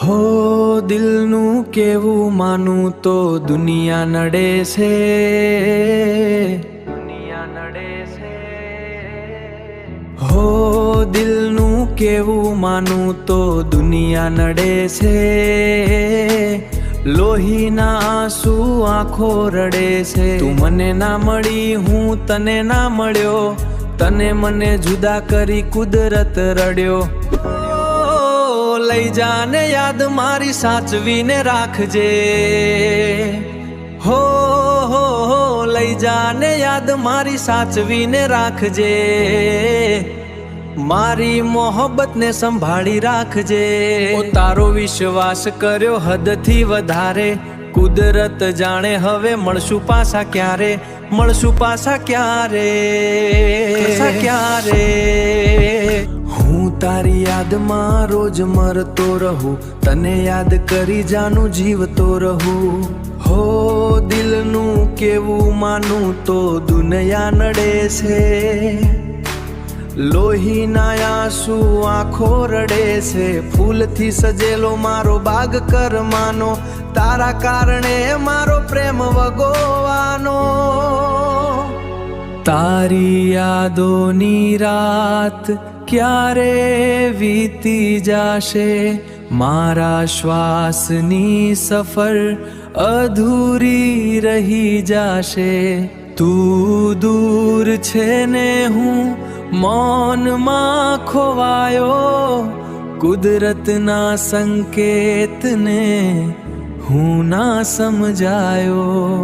હો દિલનું કેવું માનું તો દુનિયા નડે છે, દુનિયા નડે છે। હો દિલનું કેવું માનું તો દુનિયા નડે છે, લોહીના આંસુ આંખો રડે છે। તું મને ના મળી હું તને ના મળ્યો, તને મને જુદા કરી કુદરત રડ્યો। લઈ જાને યાદ મારી સાચવીને રાખજે, હો લઈ જાને યાદ મારી સાચવીને રાખજે, મારી મોહબ્બતને સંભાળી રાખજે। તારો વિશ્વાસ કર્યો હદથી વધારે, કુદરત જાણે હવે મળશું પાછા ક્યારે, મળશું પાછા ક્યારે, ક્યારે। હું તારી યાદમાં રોજ મરતો રહું, તને યાદ કરી જાનું જીવતો રહું। હો દિલનું કેવું માનું તો દુનિયા નડે છે, લોહીના આંસુ આંખો રડે છે। ફૂલથી સજેલો મારો બાગ કરમાનો, તારા કારણે મારો પ્રેમ વગોવાનો। તારી યાદોની રાત ક્યારે વીતી જાશે, મારા શ્વાસની સફર અધૂરી રહી જાશે। તું દૂર છે ને હું મૌનમાં ખોવાયો, કુદરતના સંકેતને હું ના સમજાયો।